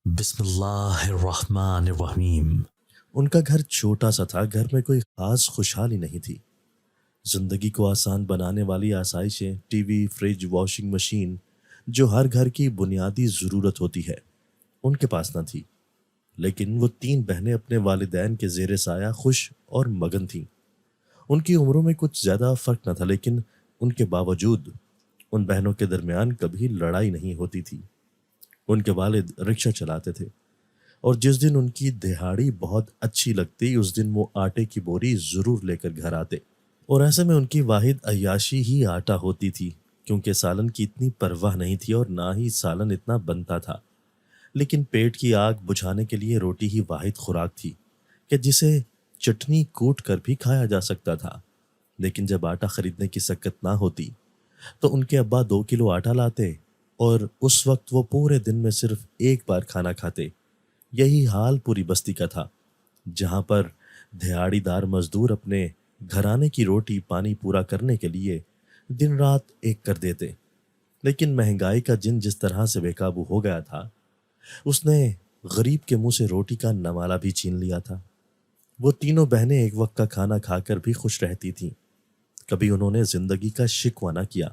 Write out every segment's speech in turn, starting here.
بسم اللہ الرحمن الرحیم۔ ان کا گھر چھوٹا سا تھا، گھر میں کوئی خاص خوشحالی نہیں تھی۔ زندگی کو آسان بنانے والی آسائشیں، TV, fridge, washing machine, جو ہر گھر کی بنیادی ضرورت ہوتی ہے، ان کے پاس نہ تھی۔ لیکن وہ تین بہنیں اپنے والدین کے زیر سایہ خوش اور مگن تھیں۔ ان کی عمروں میں کچھ زیادہ فرق نہ تھا، لیکن ان کے باوجود ان بہنوں کے درمیان کبھی لڑائی نہیں ہوتی تھی۔ ان کے والد رکشہ چلاتے تھے، اور جس دن ان کی دہاڑی بہت اچھی لگتی اس دن وہ آٹے کی بوری ضرور لے کر گھر آتے، اور ایسے میں ان کی واحد عیاشی ہی آٹا ہوتی تھی، کیونکہ سالن کی اتنی پرواہ نہیں تھی اور نہ ہی سالن اتنا بنتا تھا۔ لیکن پیٹ کی آگ بجھانے کے لیے روٹی ہی واحد خوراک تھی کہ جسے چٹنی کوٹ کر بھی کھایا جا سکتا تھا۔ لیکن جب آٹا خریدنے کی سکت نہ ہوتی تو ان کے ابا 2 کلو آٹا لاتے، اور اس وقت وہ پورے دن میں صرف ایک بار کھانا کھاتے۔ یہی حال پوری بستی کا تھا، جہاں پر دہاڑی دار مزدور اپنے گھرانے کی روٹی پانی پورا کرنے کے لیے دن رات ایک کر دیتے۔ لیکن مہنگائی کا جن جس طرح سے بے قابو ہو گیا تھا، اس نے غریب کے منہ سے روٹی کا نوالہ بھی چھین لیا تھا۔ وہ تینوں بہنیں ایک وقت کا کھانا کھا کر بھی خوش رہتی تھیں، کبھی انہوں نے زندگی کا شکوہ نہ کیا۔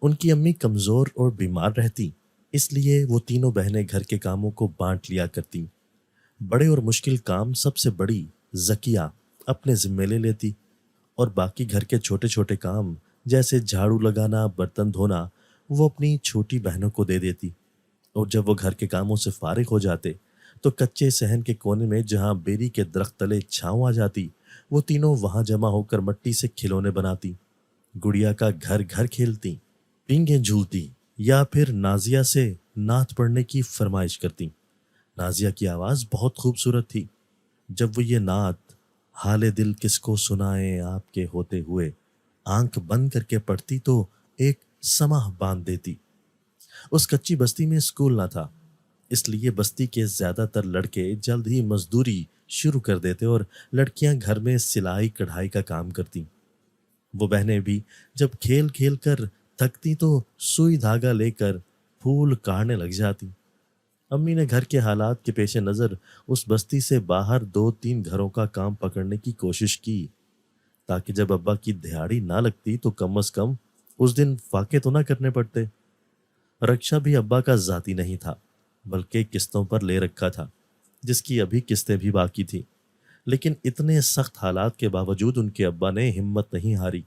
ان کی امی کمزور اور بیمار رہتی، اس لیے وہ تینوں بہنیں گھر کے کاموں کو بانٹ لیا کرتیں۔ بڑے اور مشکل کام سب سے بڑی ذکیہ اپنے ذمے لے لیتی، اور باقی گھر کے چھوٹے چھوٹے کام جیسے جھاڑو لگانا، برتن دھونا، وہ اپنی چھوٹی بہنوں کو دے دیتی۔ اور جب وہ گھر کے کاموں سے فارغ ہو جاتے تو کچے صحن کے کونے میں جہاں بیری کے درخت تلے چھاؤں آ جاتی، وہ تینوں وہاں جمع ہو کر مٹی سے کھلونے بناتی، گڑیا کا گھر گھر کھیلتی، پینگیں جھولتی، یا پھر نازیہ سے نعت پڑھنے کی فرمائش کرتی۔ نازیہ کی آواز بہت خوبصورت تھی۔ جب وہ یہ نعت حال دل کس کو سنائیں آپ کے ہوتے ہوئے آنکھ بند کر کے پڑھتی تو ایک سماح باندھ دیتی۔ اس کچی بستی میں اسکول نہ تھا، اس لیے بستی کے زیادہ تر لڑکے جلد ہی مزدوری شروع کر دیتے اور لڑکیاں گھر میں سلائی کڑھائی کا کام کرتی۔ وہ بہنیں بھی جب کھیل کھیل کر تھکتی تو سوئی دھاگا لے کر پھول کاٹنے لگ جاتی۔ امی نے گھر کے حالات کے پیش نظر اس بستی سے باہر 2-3 گھروں کا کام پکڑنے کی کوشش کی، تاکہ جب ابا کی دہاڑی نہ لگتی تو کم از کم اس دن فاقے تو نہ کرنے پڑتے۔ رکشہ بھی ابا کا ذاتی نہیں تھا، بلکہ قسطوں پر لے رکھا تھا، جس کی ابھی قسطیں بھی باقی تھیں۔ لیکن اتنے سخت حالات کے باوجود ان کے ابا نے ہمت نہیں ہاری،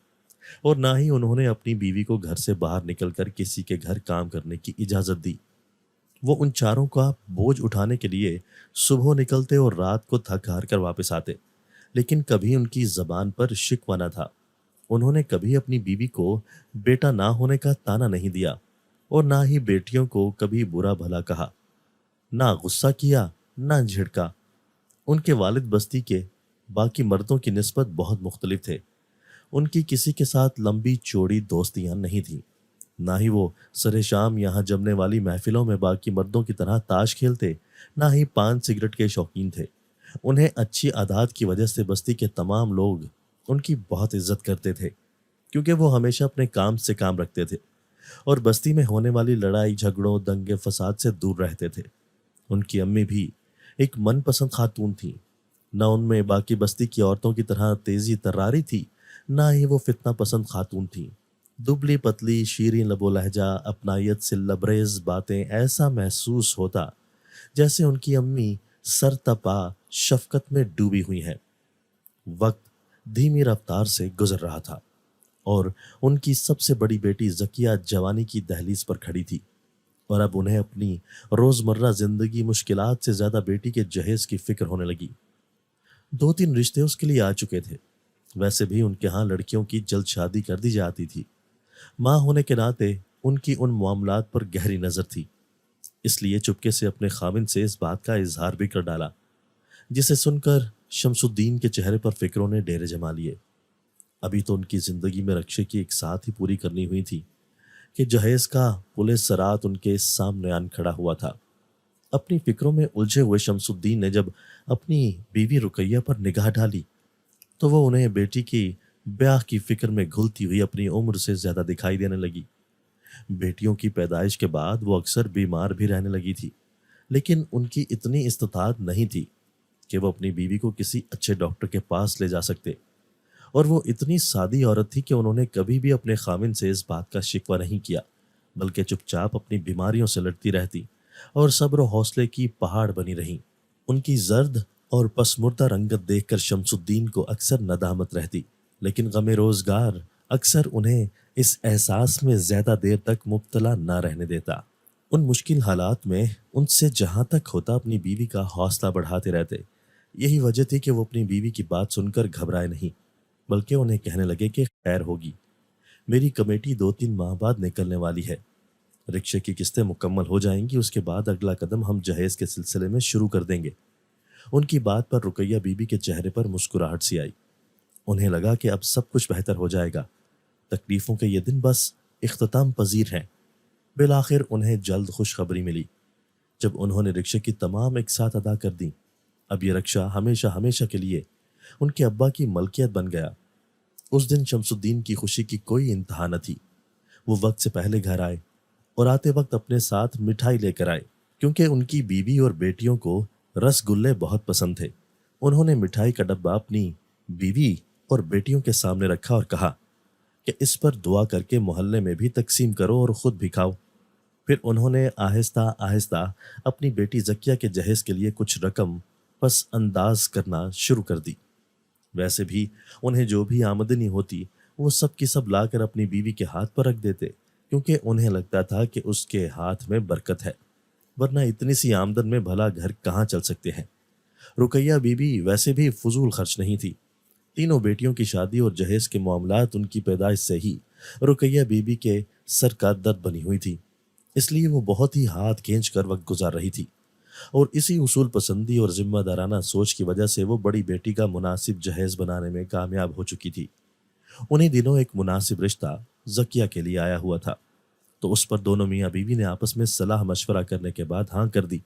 اور نہ ہی انہوں نے اپنی بیوی کو گھر سے باہر نکل کر کسی کے گھر کام کرنے کی اجازت دی۔ وہ ان چاروں کا بوجھ اٹھانے کے لیے صبح نکلتے اور رات کو تھک ہار کر واپس آتے، لیکن کبھی ان کی زبان پر شکوہ نہ تھا۔ انہوں نے کبھی اپنی بیوی کو بیٹا نہ ہونے کا طعنہ نہیں دیا، اور نہ ہی بیٹیوں کو کبھی برا بھلا کہا، نہ غصہ کیا، نہ جھڑکا۔ ان کے والد بستی کے باقی مردوں کی نسبت بہت مختلف تھے۔ ان کی کسی کے ساتھ لمبی چوڑی دوستیاں نہیں تھیں، نہ ہی وہ سر شام یہاں جمنے والی محفلوں میں باقی مردوں کی طرح تاش کھیلتے، نہ ہی پان سگریٹ کے شوقین تھے۔ انہیں اچھی عادات کی وجہ سے بستی کے تمام لوگ ان کی بہت عزت کرتے تھے، کیونکہ وہ ہمیشہ اپنے کام سے کام رکھتے تھے اور بستی میں ہونے والی لڑائی جھگڑوں دنگے فساد سے دور رہتے تھے۔ ان کی امی بھی ایک من پسند خاتون تھیں، نہ ان میں باقی بستی کی عورتوں کی طرح تیزی تراری تھی، نہ ہی وہ فتنہ پسند خاتون تھیں۔ دبلی پتلی، شیریں لب و لہجہ، اپنائیت سے لبریز باتیں، ایسا محسوس ہوتا جیسے ان کی امی سر تپا شفقت میں ڈوبی ہوئی ہیں۔ وقت دھیمی رفتار سے گزر رہا تھا، اور ان کی سب سے بڑی بیٹی ذکیہ جوانی کی دہلیز پر کھڑی تھی، اور اب انہیں اپنی روزمرہ زندگی مشکلات سے زیادہ بیٹی کے جہیز کی فکر ہونے لگی۔ 2-3 رشتے اس کے لیے آ چکے تھے، ویسے بھی ان کے ہاں لڑکیوں کی جلد شادی کر دی جاتی تھی۔ ماں ہونے کے ناطے ان کی ان معاملات پر گہری نظر تھی، اس لیے چپکے سے اپنے خاوند سے اس بات کا اظہار بھی کر ڈالا، جسے سن کر شمس الدین کے چہرے پر فکروں نے ڈیرے جما لیے۔ ابھی تو ان کی زندگی میں رکشے کی ایک ساتھ ہی پوری کرنی ہوئی تھی کہ جہیز کا پلے سرات ان کے سامنے آن کھڑا ہوا تھا۔ اپنی فکروں میں الجھے ہوئے شمس الدین نے جب اپنی بیوی رقیہ پر نگاہ ڈالی تو وہ انہیں بیٹی کی بیاہ کی فکر میں گھلتی ہوئی اپنی عمر سے زیادہ دکھائی دینے لگی۔ بیٹیوں کی پیدائش کے بعد وہ اکثر بیمار بھی رہنے لگی تھی، لیکن ان کی اتنی استطاعت نہیں تھی کہ وہ اپنی بیوی کو کسی اچھے ڈاکٹر کے پاس لے جا سکتے، اور وہ اتنی سادی عورت تھی کہ انہوں نے کبھی بھی اپنے خاوند سے اس بات کا شکوہ نہیں کیا، بلکہ چپ چاپ اپنی بیماریوں سے لڑتی رہتی اور صبر و حوصلے کی پہاڑ بنی رہیں۔ ان کی زرد اور پسمردہ رنگت دیکھ کر شمس الدین کو اکثر ندامت رہتی، لیکن غم روزگار اکثر انہیں اس احساس میں زیادہ دیر تک مبتلا نہ رہنے دیتا۔ ان مشکل حالات میں ان سے جہاں تک ہوتا اپنی بیوی کا حوصلہ بڑھاتے رہتے۔ یہی وجہ تھی کہ وہ اپنی بیوی کی بات سن کر گھبرائے نہیں، بلکہ انہیں کہنے لگے کہ خیر ہوگی، میری کمیٹی 2-3 ماہ بعد نکلنے والی ہے، رکشے کی قسطیں مکمل ہو جائیں گی، اس کے بعد اگلا قدم ہم جہیز کے سلسلے میں شروع کر دیں گے۔ ان کی بات پر رقیہ بی بی کے چہرے پر مسکراہٹ سی آئی۔ انہیں لگا کہ اب سب کچھ بہتر ہو جائے گا، تکلیفوں کے یہ دن بس اختتام پذیر ہیں۔ بالآخر انہیں جلد خوشخبری ملی جب انہوں نے رکشے کی تمام اقساط ادا کر دیں۔ اب یہ رکشہ ہمیشہ ہمیشہ کے لیے ان کے ابا کی ملکیت بن گیا۔ اس دن شمس الدین کی خوشی کی کوئی انتہا نہ تھی۔ وہ وقت سے پہلے گھر آئے اور آتے وقت اپنے ساتھ مٹھائی لے کر آئے، کیونکہ ان کی بیوی اور بیٹیوں کو رس گلے بہت پسند تھے۔ انہوں نے مٹھائی کا ڈبہ اپنی بیوی اور بیٹیوں کے سامنے رکھا اور کہا کہ اس پر دعا کر کے محلے میں بھی تقسیم کرو اور خود بھی کھاؤ۔ پھر انہوں نے آہستہ آہستہ اپنی بیٹی زکیہ کے جہیز کے لیے کچھ رقم پس انداز کرنا شروع کر دی۔ ویسے بھی انہیں جو بھی آمدنی ہوتی وہ سب کی سب لا کر اپنی بیوی کے ہاتھ پر رکھ دیتے، کیونکہ انہیں لگتا تھا کہ اس کے ہاتھ میں برکت ہے، ورنہ اتنی سی آمدن میں بھلا گھر کہاں چل سکتے ہیں۔ رقیہ بی بی ویسے بھی فضول خرچ نہیں تھی۔ تینوں بیٹیوں کی شادی اور جہیز کے معاملات ان کی پیدائش سے ہی رقیہ بی بی کے سر کا درد بنی ہوئی تھی، اس لیے وہ بہت ہی ہاتھ کھینچ کر وقت گزار رہی تھی، اور اسی اصول پسندی اور ذمہ دارانہ سوچ کی وجہ سے وہ بڑی بیٹی کا مناسب جہیز بنانے میں کامیاب ہو چکی تھی۔ انہی دنوں ایک مناسب رشتہ زکیہ کے لیے آیا ہوا تھا، تو اس پر دونوں میاں بیوی نے آپس میں صلاح مشورہ کرنے کے بعد ہاں کر دی،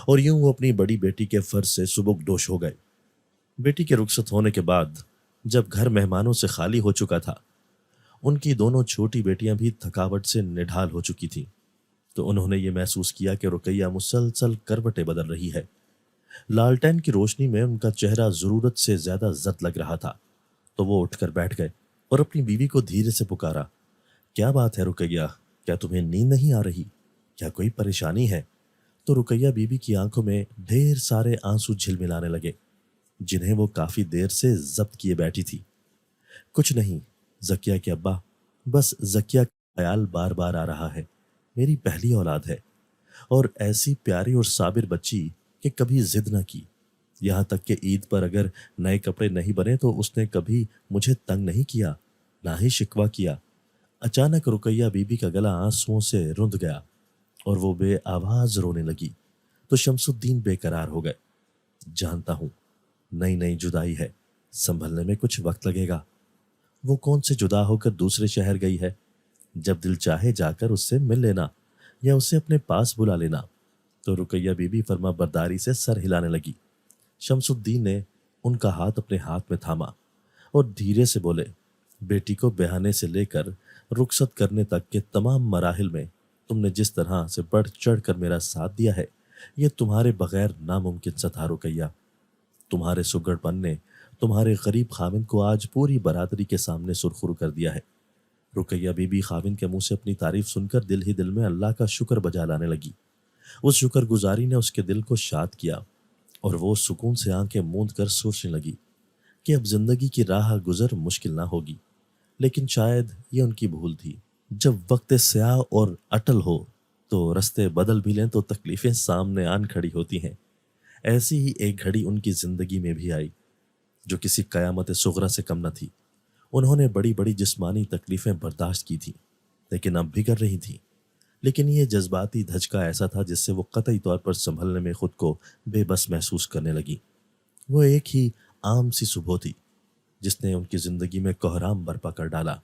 اور یوں وہ اپنی بڑی بیٹی کے فرض سے سبکدوش ہو گئے۔ بیٹی کے رخصت ہونے کے بعد جب گھر مہمانوں سے خالی ہو چکا تھا، ان کی دونوں چھوٹی بیٹیاں بھی تھکاوٹ سے نڈھال ہو چکی تھیں، تو انہوں نے یہ محسوس کیا کہ رقیہ مسلسل کروٹیں بدل رہی ہے۔ لالٹین کی روشنی میں ان کا چہرہ ضرورت سے زیادہ زرد لگ رہا تھا، تو وہ اٹھ کر بیٹھ گئے اور اپنی بیوی کو دھیرے سے پکارا، کیا بات ہے رقیہ؟ کیا تمہیں نیند نہیں آ رہی؟ کیا کوئی پریشانی ہے؟ تو رقیہ بیوی کی آنکھوں میں ڈھیر سارے آنسو جھلملانے لگے، جنہیں وہ کافی دیر سے ضبط کیے بیٹھی تھی۔ کچھ نہیں زکیہ کے ابا، بس زکیہ کا خیال بار بار آ رہا ہے، میری پہلی اولاد ہے، اور ایسی پیاری اور صابر بچی کہ کبھی ضد نہ کی، یہاں تک کہ عید پر اگر نئے کپڑے نہیں بنے تو اس نے کبھی مجھے تنگ نہیں کیا، نہ ہی شکوہ کیا۔ اچانک رقیہ بی بی کا گلا آنسوؤں سے رند گیا اور وہ بے آواز رونے لگی، تو شمس الدین بے قرار ہو گئے۔ جانتا ہوں نئی نئی جدائی ہے، سنبھلنے میں کچھ وقت لگے گا۔ وہ کون سے جدا ہو کر دوسرے شہر گئی ہے؟ جب دل چاہے جا کر اس سے مل لینا یا اسے اپنے پاس بلا لینا۔ تو رقیہ بی بی فرما برداری سے سر ہلانے لگی۔ شمس الدین نے ان کا ہاتھ اپنے ہاتھ میں تھاما اور دھیرے سے بولے، بیٹی کو بہانے سے لے کر رخصت کرنے تک کے تمام مراحل میں تم نے جس طرح سے بڑھ چڑھ کر میرا ساتھ دیا ہے، یہ تمہارے بغیر ناممکن سا تھا رقیہ۔ تمہارے سگڑ پن نے تمہارے غریب خاوند کو آج پوری برادری کے سامنے سرخرو کر دیا ہے۔ رقیہ بی بی خاوند کے منہ سے اپنی تعریف سن کر دل ہی دل میں اللہ کا شکر بجا لانے لگی۔ اس شکر گزاری نے اس کے دل کو شاد کیا، اور وہ سکون سے آنکھیں موند کر سوچنے لگی کہ اب زندگی کی راہ گزر مشکل نہ ہوگی۔ لیکن شاید یہ ان کی بھول تھی، جب وقت سیاہ اور اٹل ہو تو رستے بدل بھی لیں تو تکلیفیں سامنے آن کھڑی ہوتی ہیں۔ ایسی ہی ایک گھڑی ان کی زندگی میں بھی آئی جو کسی قیامت صغرا سے کم نہ تھی۔ انہوں نے بڑی بڑی جسمانی تکلیفیں برداشت کی تھیں، لیکن اب بھی کر رہی تھیں، لیکن یہ جذباتی دھچکا ایسا تھا جس سے وہ قطعی طور پر سنبھلنے میں خود کو بے بس محسوس کرنے لگی۔ وہ ایک ہی عام سی صبح تھی جس نے ان کی زندگی میں کوہرام برپا کر ڈالا۔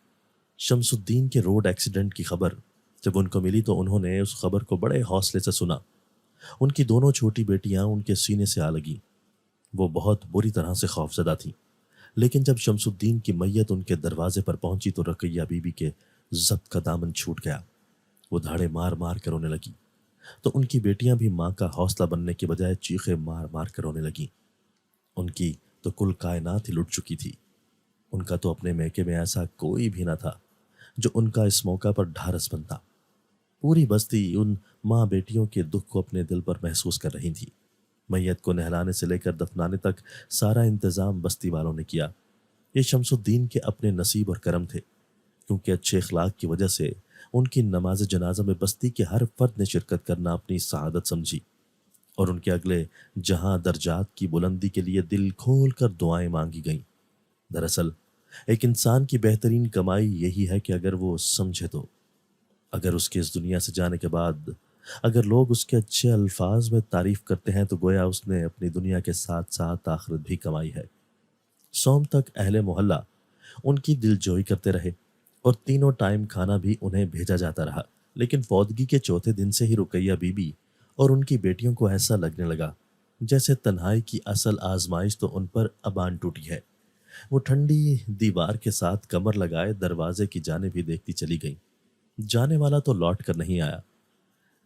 شمس الدین کے روڈ ایکسیڈنٹ کی خبر جب ان کو ملی تو انہوں نے اس خبر کو بڑے حوصلے سے سنا۔ ان کی دونوں چھوٹی بیٹیاں ان کے سینے سے آ لگیں۔ وہ بہت بری طرح سے خوفزدہ تھیں، لیکن جب شمس الدین کی میت ان کے دروازے پر پہنچی تو رقیہ بی بی کے ضبط کا دامن چھوٹ گیا۔ وہ دھاڑے مار مار کر رونے لگی۔ تو ان کی بیٹیاں بھی ماں کا حوصلہ بننے کے بجائے چیخے مار مار کر رونے لگیں۔ ان کی تو کل کائنات ہی لٹ چکی تھی۔ ان کا تو اپنے میکے میں ایسا کوئی بھی نہ تھا جو ان کا اس موقع پر ڈھارس بنتا۔ پوری بستی ان ماں بیٹیوں کے دکھ کو اپنے دل پر محسوس کر رہی تھی۔ میت کو نہلانے سے لے کر دفنانے تک سارا انتظام بستی والوں نے کیا۔ یہ شمس الدین کے اپنے نصیب اور کرم تھے، کیونکہ اچھے اخلاق کی وجہ سے ان کی نماز جنازہ میں بستی کے ہر فرد نے شرکت کرنا اپنی سعادت سمجھی، اور ان کے اگلے جہاں درجات کی بلندی کے لیے دل کھول کر دعائیں مانگی گئیں۔ دراصل ایک انسان کی بہترین کمائی یہی ہے کہ اگر وہ سمجھے تو، اگر اس کے اس دنیا سے جانے کے بعد اگر لوگ اس کے اچھے الفاظ میں تعریف کرتے ہیں تو گویا اس نے اپنی دنیا کے ساتھ ساتھ آخرت بھی کمائی ہے۔ سوم تک اہل محلہ ان کی دل جوئی کرتے رہے اور تینوں ٹائم کھانا بھی انہیں بھیجا جاتا رہا، لیکن فوتگی کے چوتھے دن سے ہی رقیہ بی بی اور ان کی بیٹیوں کو ایسا لگنے لگا جیسے تنہائی کی اصل آزمائش تو ان پر ابان ٹوٹی ہے۔ وہ ٹھنڈی دیوار کے ساتھ کمر لگائے دروازے کی جانب ہی دیکھتی چلی گئیں۔ جانے والا تو لوٹ کر نہیں آیا،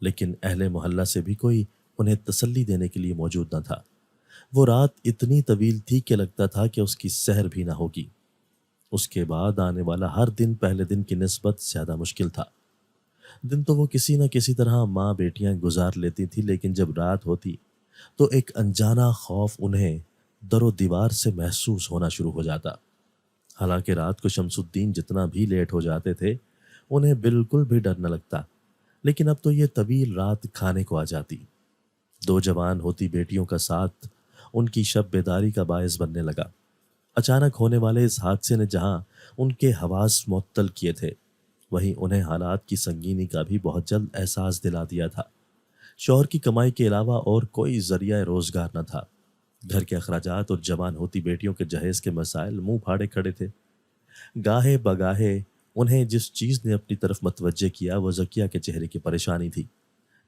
لیکن اہل محلہ سے بھی کوئی انہیں تسلی دینے کے لیے موجود نہ تھا۔ وہ رات اتنی طویل تھی کہ لگتا تھا کہ اس کی سحر بھی نہ ہوگی۔ اس کے بعد آنے والا ہر دن پہلے دن کی نسبت زیادہ مشکل تھا۔ دن تو وہ کسی نہ کسی طرح ماں بیٹیاں گزار لیتی تھی، لیکن جب رات ہوتی تو ایک انجانا خوف انہیں در و دیوار سے محسوس ہونا شروع ہو جاتا۔ حالانکہ رات کو شمس الدین جتنا بھی لیٹ ہو جاتے تھے انہیں بالکل بھی ڈر نہ لگتا، لیکن اب تو یہ طویل رات کھانے کو آ جاتی۔ دو جوان ہوتی بیٹیوں کا ساتھ ان کی شب بیداری کا باعث بننے لگا۔ اچانک ہونے والے اس حادثے نے جہاں ان کے حواس معطل کیے تھے، وہیں انہیں حالات کی سنگینی کا بھی بہت جلد احساس دلا دیا تھا۔ شوہر کی کمائی کے علاوہ اور کوئی ذریعہ روزگار نہ تھا۔ گھر کے اخراجات اور جوان ہوتی بیٹیوں کے جہیز کے مسائل منہ پھاڑے کھڑے تھے۔ گاہے بگاہے انہیں جس چیز نے اپنی طرف متوجہ کیا وہ ذکیہ کے چہرے کی پریشانی تھی،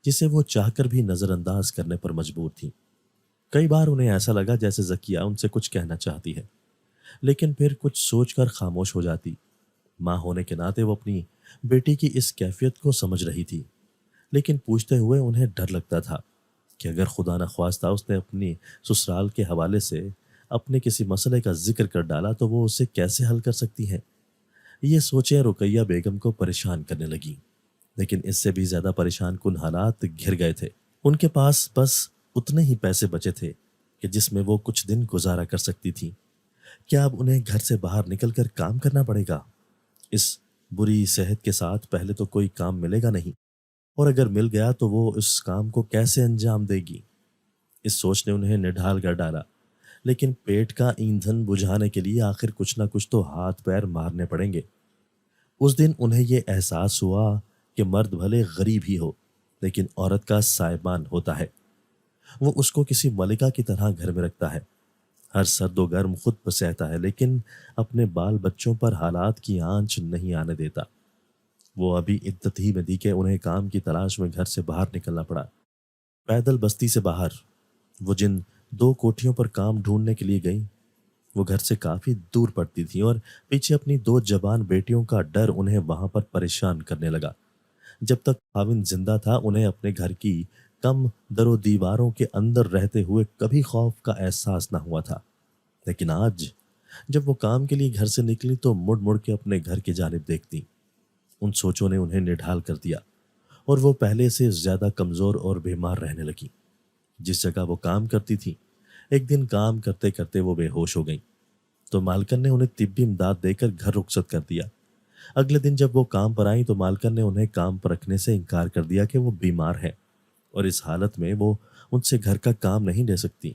جسے وہ چاہ کر بھی نظر انداز کرنے پر مجبور تھی۔ کئی بار انہیں ایسا لگا جیسے ذکیہ ان سے کچھ کہنا چاہتی ہے، لیکن پھر کچھ سوچ کر خاموش ہو جاتی۔ ماں ہونے کے ناطے وہ اپنی بیٹی کی اس کیفیت کو سمجھ رہی تھی، لیکن پوچھتے ہوئے انہیں ڈر لگتا تھا کہ اگر خدا نخواستہ اس نے اپنی سسرال کے حوالے سے اپنے کسی مسئلے کا ذکر کر ڈالا تو وہ اسے کیسے حل کر سکتی ہیں۔ یہ سوچیں رقیہ بیگم کو پریشان کرنے لگی، لیکن اس سے بھی زیادہ پریشان کن حالات گھر گئے تھے۔ ان کے پاس بس اتنے ہی پیسے بچے تھے کہ جس میں وہ کچھ دن گزارا کر سکتی تھیں۔ کیا اب انہیں گھر سے باہر نکل کر کام کرنا پڑے گا؟ اس بری صحت کے ساتھ پہلے تو کوئی کام ملے گا نہیں، اور اگر مل گیا تو وہ اس کام کو کیسے انجام دے گی؟ اس سوچ نے انہیں نڈھال کر ڈالا، لیکن پیٹ کا ایندھن بجھانے کے لیے آخر کچھ نہ کچھ تو ہاتھ پیر مارنے پڑیں گے۔ اس دن انہیں یہ احساس ہوا کہ مرد بھلے غریب ہی ہو، لیکن عورت کا سائبان ہوتا ہے۔ وہ اس کو کسی ملکہ کی طرح گھر میں رکھتا ہے، ہر سرد و گرم خود پر سہتا ہے، لیکن اپنے بال بچوں پر حالات کی آنچ نہیں آنے دیتا۔ وہ ابھی عدت ہی میں دی کہ انہیں کام کی تلاش میں گھر سے باہر نکلنا پڑا۔ پیدل بستی سے باہر وہ جن دو کوٹھیوں پر کام ڈھونڈنے کے لیے گئیں وہ گھر سے کافی دور پڑتی تھیں، اور پیچھے اپنی دو جوان بیٹیوں کا ڈر انہیں وہاں پر پریشان کرنے لگا۔ جب تک خاوند زندہ تھا انہیں اپنے گھر کی کم در و دیواروں کے اندر رہتے ہوئے کبھی خوف کا احساس نہ ہوا تھا، لیکن آج جب وہ کام کے لیے گھر سے نکلی تو مڑ مڑ کے اپنے گھر کی جانب دیکھتی۔ ان سوچوں نے انہیں نڈھال کر دیا اور وہ پہلے سے زیادہ کمزور اور بیمار رہنے لگی۔ جس جگہ وہ کام کرتی تھی ایک دن کام کرتے کرتے وہ بے ہوش ہو گئیں، تو مالکن نے انہیں طبی امداد دے کر گھر رخصت کر دیا۔ اگلے دن جب وہ کام پر آئیں تو مالکن نے انہیں کام پر رکھنے سے انکار کر دیا کہ وہ بیمار ہیں، اور اس حالت میں وہ ان سے گھر کا کام نہیں لے سکتی۔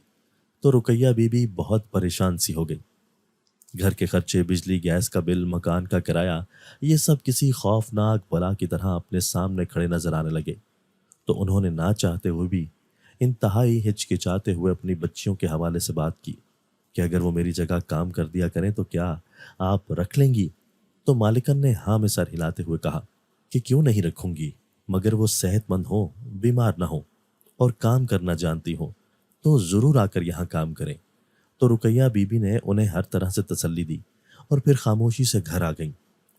تو رقیہ بی بی بہت پریشان سی ہو گئی۔ گھر کے خرچے، بجلی، گیس کا بل، مکان کا کرایہ، یہ سب کسی خوفناک بلا کی طرح اپنے سامنے کھڑے نظر آنے لگے۔ تو انہوں نے نہ چاہتے ہوئے بھی انتہائی ہچکچاتے ہوئے اپنی بچیوں کے حوالے سے بات کی کہ اگر وہ میری جگہ کام کر دیا کریں تو کیا آپ رکھ لیں گی؟ تو مالکن نے ہاں میں سر ہلاتے ہوئے کہا کہ کیوں نہیں رکھوں گی، مگر وہ صحت مند ہوں، بیمار نہ ہوں اور کام کرنا جانتی ہوں تو ضرور آ کر یہاں کام کریں۔ تو رقیہ بی بی نے انہیں ہر طرح سے تسلی دی اور پھر خاموشی سے گھر آ گئیں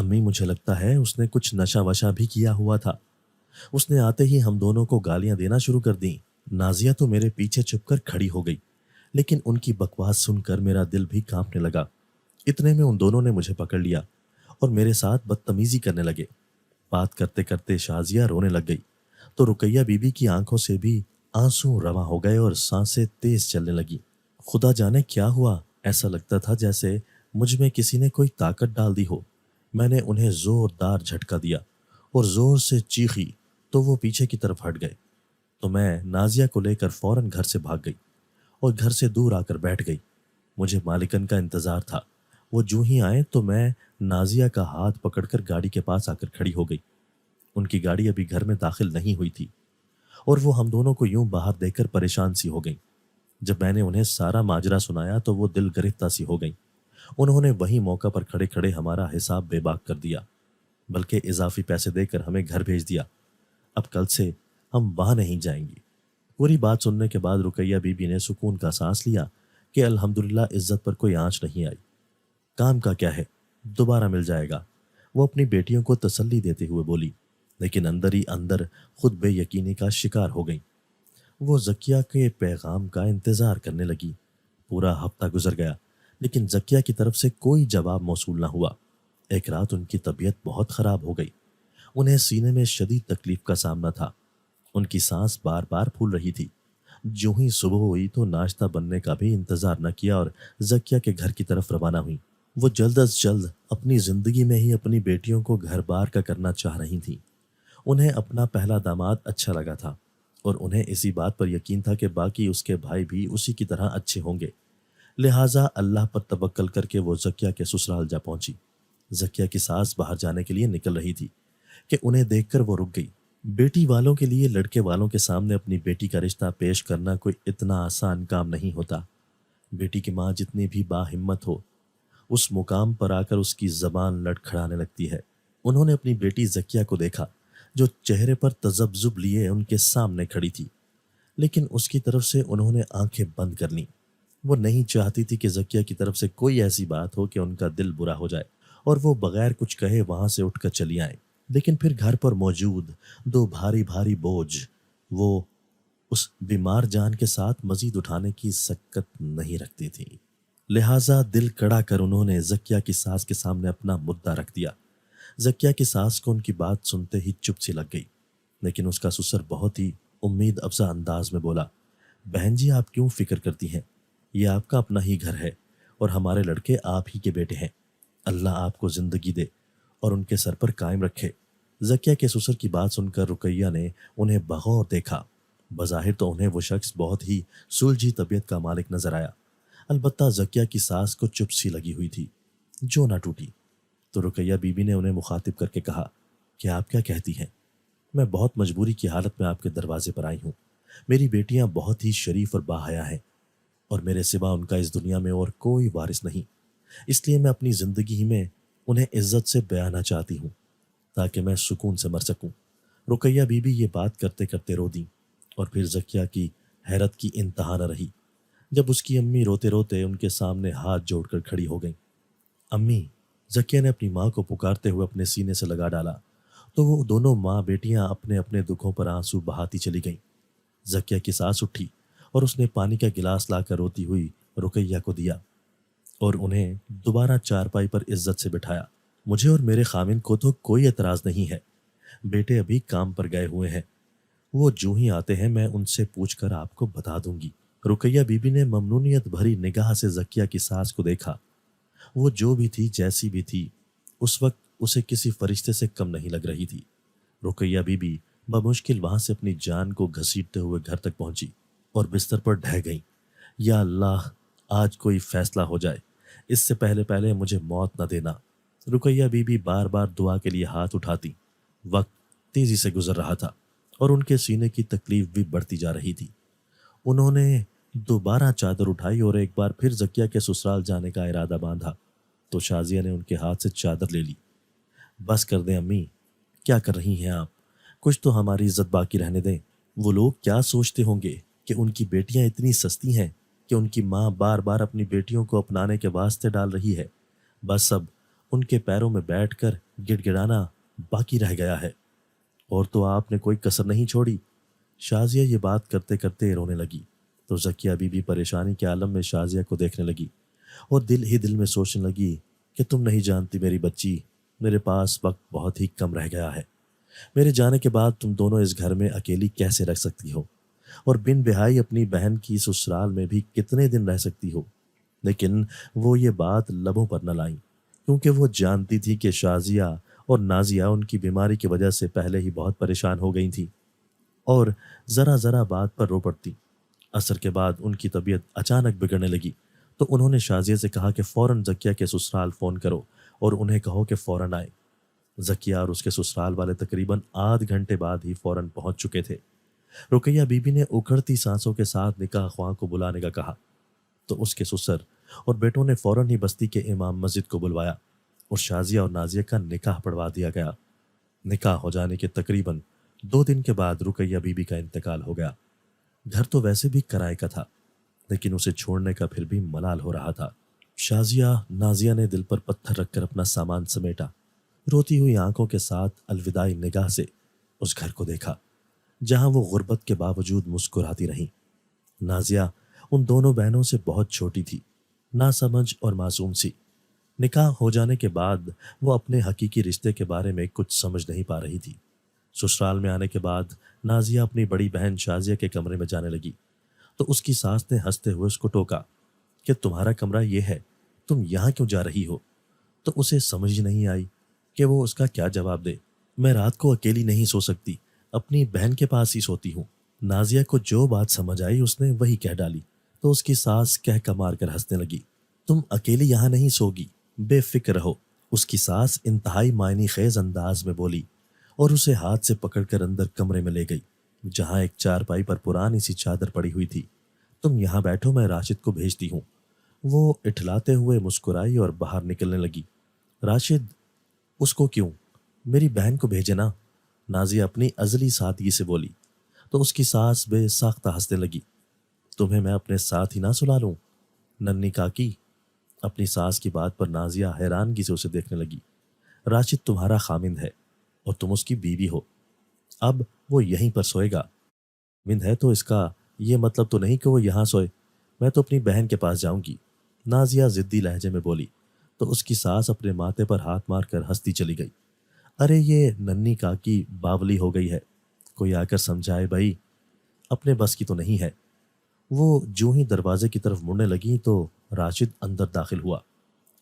امی مجھے لگتا ہے اس نے کچھ نشہ وشا بھی کیا ہوا تھا۔ اس نے آتے ہی ہم دونوں کو گالیاں دینا شروع کر دیں۔ نازیہ تو میرے پیچھے چھپ کر کھڑی ہو گئی، لیکن ان کی بکواس سن کر میرا دل بھی کانپنے لگا۔ اتنے میں ان دونوں نے مجھے پکڑ لیا اور میرے ساتھ بدتمیزی کرنے لگے۔ بات کرتے کرتے شازیہ رونے لگ گئی تو رقیہ بی بی کی آنکھوں سے بھی آنسو رواں ہو گئے اور سانسیں تیز چلنے لگی۔ خدا جانے کیا ہوا، ایسا لگتا تھا جیسے مجھ میں کسی نے کوئی طاقت ڈال دی ہو۔ میں نے انہیں زوردار جھٹکا دیا اور زور سے چیخی تو وہ پیچھے کی طرف ہٹ گئے، تو میں نازیہ کو لے کر فوراً گھر سے بھاگ گئی اور گھر سے دور آ کر بیٹھ گئی۔ مجھے مالکن کا انتظار تھا۔ وہ جو ہی آئے تو میں نازیہ کا ہاتھ پکڑ کر گاڑی کے پاس آ کر کھڑی ہو گئی۔ ان کی گاڑی ابھی گھر میں داخل نہیں ہوئی تھی اور وہ ہم دونوں کو یوں باہر دیکھ کر پریشان سی ہو گئیں۔ جب میں نے انہیں سارا ماجرا سنایا تو وہ دل گرفتہ سی ہو گئیں۔ انہوں نے وہی موقع پر کھڑے کھڑے ہمارا حساب بے باک کر دیا، بلکہ اضافی پیسے دے کر ہمیں گھر بھیج دیا۔ اب کل سے ہم وہاں نہیں جائیں گی۔ پوری بات سننے کے بعد رقیہ بی بی نے سکون کا سانس لیا کہ الحمدللہ عزت پر کوئی آنچ نہیں آئی۔ کام کا کیا ہے، دوبارہ مل جائے گا، وہ اپنی بیٹیوں کو تسلی دیتے ہوئے بولی، لیکن اندر ہی اندر خود بے یقینی کا شکار ہو گئیں۔ وہ زکیہ کے پیغام کا انتظار کرنے لگی۔ پورا ہفتہ گزر گیا لیکن زکیہ کی طرف سے کوئی جواب موصول نہ ہوا۔ ایک رات ان کی طبیعت بہت خراب ہو گئی۔ انہیں سینے میں شدید تکلیف کا سامنا تھا۔ ان کی سانس بار بار پھول رہی تھی۔ جو ہی صبح ہوئی تو ناشتہ بننے کا بھی انتظار نہ کیا اور زکیہ کے گھر کی طرف روانہ ہوئی۔ وہ جلد از جلد اپنی زندگی میں ہی اپنی بیٹیوں کو گھر بار کا کرنا چاہ رہی تھیں۔ انہیں اپنا پہلا داماد اچھا لگا تھا اور انہیں اسی بات پر یقین تھا کہ باقی اس کے بھائی بھی اسی کی طرح اچھے ہوں گے۔ لہٰذا اللہ پر توکل کر کے وہ زکیہ کے سسرال جا پہنچی۔ زکیہ کی ساس باہر جانے کے لیے نکل رہی تھی کہ انہیں دیکھ کر وہ رک گئی۔ بیٹی والوں کے لیے لڑکے والوں کے سامنے اپنی بیٹی کا رشتہ پیش کرنا کوئی اتنا آسان کام نہیں ہوتا۔ بیٹی کی ماں جتنی بھی با ہمت ہو، اس مقام پر آ کر اس کی زبان لڑکھڑانے لگتی ہے۔ انہوں نے اپنی بیٹی زکیہ کو دیکھا جو چہرے پر تذبذب لیے ان کے سامنے کھڑی تھی، لیکن اس کی طرف سے انہوں نے آنکھیں بند کر لیں۔ وہ نہیں چاہتی تھی کہ زکیہ کی طرف سے کوئی ایسی بات ہو کہ ان کا دل برا ہو جائے اور وہ بغیر کچھ کہے وہاں سے اٹھ کر چلی آئیں۔ لیکن پھر گھر پر موجود دو بھاری بھاری بوجھ وہ اس بیمار جان کے ساتھ مزید اٹھانے کی سکت نہیں رکھتی تھی۔ لہٰذا دل کڑا کر انہوں نے زکیہ کی ساس کے سامنے اپنا مدعا رکھ دیا۔ زکیہ کی ساس کو ان کی بات سنتے ہی چپ سی لگ گئی، لیکن اس کا سسر بہت ہی امید افزا انداز میں بولا، بہن جی آپ کیوں فکر کرتی ہیں؟ یہ آپ کا اپنا ہی گھر ہے اور ہمارے لڑکے آپ ہی کے بیٹے ہیں۔ اللہ آپ کو زندگی دے اور ان کے سر پر قائم رکھے۔ زکیہ کے سسر کی بات سن کر رقیہ نے انہیں بغور دیکھا۔ بظاہر تو انہیں وہ شخص بہت ہی سلجھی طبیعت کا مالک نظر آیا، البتہ زکیہ کی ساس کو چپ سی لگی ہوئی تھی جو نہ ٹوٹی۔ تو رقیہ بی بی نے انہیں مخاطب کر کے کہا کہ آپ کیا کہتی ہیں؟ میں بہت مجبوری کی حالت میں آپ کے دروازے پر آئی ہوں۔ میری بیٹیاں بہت ہی شریف اور باحیا ہیں اور میرے سوا ان کا اس دنیا میں اور کوئی وارث نہیں، اس لیے میں اپنی زندگی ہی میں انہیں عزت سے بیانا چاہتی ہوں تاکہ میں سکون سے مر سکوں۔ رقیہ بی بی یہ بات کرتے کرتے رو دیں اور پھر زکیہ کی حیرت کی انتہا نہ رہی جب اس کی امی روتے روتے ان کے سامنے ہاتھ جوڑ کر کھڑی ہو گئیں۔ امی، زکیہ نے اپنی ماں کو پکارتے ہوئے اپنے سینے سے لگا ڈالا تو وہ دونوں ماں بیٹیاں اپنے اپنے دکھوں پر آنسو بہاتی چلی گئیں۔ زکیہ کی ساس اٹھی اور اس نے پانی کا گلاس لا کر روتی ہوئی رقیہ کو دیا اور انہیں دوبارہ چارپائی پر عزت سے بٹھایا۔ مجھے اور میرے خاوند کو تو کوئی اعتراض نہیں ہے، بیٹے ابھی کام پر گئے ہوئے ہیں، وہ جو ہی آتے ہیں میں ان سے پوچھ کر آپ کو بتا دوں گی۔ رقیہ بی بی نے ممنونیت بھری نگاہ سے زکیہ کی ساس کو دیکھا۔ وہ جو بھی تھی جیسی بھی تھی اس وقت اسے کسی فرشتے سے کم نہیں لگ رہی تھی۔ رقیہ بی بی بمشکل وہاں سے اپنی جان کو گھسیٹتے ہوئے گھر تک پہنچی اور بستر پر ڈھہ گئیں۔ یا اللہ، آج کوئی فیصلہ ہو جائے، اس سے پہلے مجھے موت نہ دینا۔ رقیہ بی بی بار بار دعا کے لیے ہاتھ اٹھاتی۔ وقت تیزی سے گزر رہا تھا اور ان کے سینے کی تکلیف بھی بڑھتی جا رہی تھی۔ انہوں نے دوبارہ چادر اٹھائی اور ایک بار پھر زکیہ کے سسرال جانے کا ارادہ باندھا تو شازیہ نے ان کے ہاتھ سے چادر لے لی۔ بس کر دیں امی، کیا کر رہی ہیں آپ؟ کچھ تو ہماری عزت باقی رہنے دیں۔ وہ لوگ کیا سوچتے ہوں گے کہ ان کی بیٹیاں اتنی سستی ہیں کہ ان کی ماں بار بار اپنی بیٹیوں کو اپنانے کے واسطے ڈال رہی ہے۔ بس اب ان کے پیروں میں بیٹھ کر گڑ گڑانا باقی رہ گیا ہے۔ اور تو آپ نے کوئی کسر نہیں چھوڑی۔ شازیہ یہ بات کرتے کرتے رونے لگی تو زکیہ بی بی پریشانی کے عالم میں شازیہ کو دیکھنے لگی اور دل ہی دل میں سوچنے لگی کہ تم نہیں جانتی میری بچی، میرے پاس وقت بہت ہی کم رہ گیا ہے۔ میرے جانے کے بعد تم دونوں اس گھر میں اکیلی کیسے رہ سکتی ہو، اور بن بہائی اپنی بہن کی سسرال میں بھی کتنے دن رہ سکتی ہو؟ لیکن وہ یہ بات لبوں پر نہ لائیں، کیونکہ وہ جانتی تھی کہ شازیہ اور نازیہ ان کی بیماری کی وجہ سے پہلے ہی بہت پریشان ہو گئی تھیں اور ذرا ذرا بات پر رو پڑتی۔ عصر کے بعد ان کی طبیعت اچانک بگڑنے لگی تو انہوں نے شازیہ سے کہا کہ فوراً زکیہ کے سسرال فون کرو اور انہیں کہو کہ فوراً آئے۔ زکیہ اور اس کے سسرال والے تقریباً آدھ گھنٹے بعد ہی فوراً پہنچ چکے تھے۔ رقیہ بی بی نے اکھڑتی سانسوں کے ساتھ نکاح خواہ کو بلانے کا کہا تو اس کے سسر اور بیٹوں نے فوراً ہی بستی کے امام مسجد کو بلوایا اور شازیہ اور نازیہ کا نکاح پڑھوا دیا گیا۔ نکاح ہو جانے کے تقریباً 2 دن کے بعد رقیہ بی بی کا انتقال ہو گیا۔ گھر تو ویسے بھی کرائے کا تھا، لیکن اسے چھوڑنے کا پھر بھی ملال ہو رہا تھا۔ شازیہ نازیہ نے دل پر پتھر رکھ کر اپنا سامان سمیٹا، روتی ہوئی آنکھوں کے ساتھ الوداعی نگاہ سے اس گھر کو دیکھا جہاں وہ غربت کے باوجود مسکراتی رہیں۔ نازیہ ان دونوں بہنوں سے بہت چھوٹی تھی، ناسمجھ اور معصوم سی۔ نکاح ہو جانے کے بعد وہ اپنے حقیقی رشتے کے بارے میں کچھ سمجھ نہیں پا رہی تھی۔ سسرال میں آنے کے بعد نازیہ اپنی بڑی بہن شازیہ کے کمرے میں جانے لگی تو اس کی ساس نے ہنستے ہوئے اس کو ٹوکا کہ تمہارا کمرہ یہ ہے، تم یہاں کیوں جا رہی ہو؟ تو اسے سمجھ ہی نہیں آئی کہ وہ اس کا کیا جواب دے۔ میں رات کو اکیلی نہیں سو سکتی، اپنی بہن کے پاس ہی سوتی ہوں۔ نازیہ کو جو بات سمجھ آئی اس نے وہی کہہ ڈالی تو اس کی ساس کہہ مار کر ہنسنے لگی۔ تم اکیلی یہاں نہیں سوگی، بے فکر رہو، اس کی ساس انتہائی معنی خیز انداز میں بولی اور اسے ہاتھ سے پکڑ کر اندر کمرے میں لے گئی جہاں ایک چارپائی پر پرانی سی چادر پڑی ہوئی تھی۔ تم یہاں بیٹھو، میں راشد کو بھیجتی ہوں۔ وہ اٹھلاتے ہوئے مسکرائی اور باہر نکلنے لگی۔ راشد؟ اس کو کیوں؟ میری بہن کو بھیجے نا، نازیہ اپنی ازلی سادگی سے بولی تو اس کی ساس بے ساختہ ہنسنے لگی۔ تمہیں میں اپنے ساتھ ہی نہ سلا لوں ننی کاکی؟ اپنی ساس کی بات پر نازیہ حیرانگی سے اسے دیکھنے لگی۔ راشد تمہارا خامند ہے اور تم اس کی بیوی ہو، اب وہ یہیں پر سوئے گا۔ خامند ہے تو اس کا یہ مطلب تو نہیں کہ وہ یہاں سوئے، میں تو اپنی بہن کے پاس جاؤں گی، نازیہ ضدی لہجے میں بولی تو اس کی ساس اپنے ماتھے پر ہاتھ مار کر ہنستی چلی گئی۔ ارے یہ ننی کاکی باولی ہو گئی ہے، کوئی آ کر سمجھائے بھائی، اپنے بس کی تو نہیں ہے۔ وہ جو ہی دروازے کی طرف مڑنے لگی تو راشد اندر داخل ہوا۔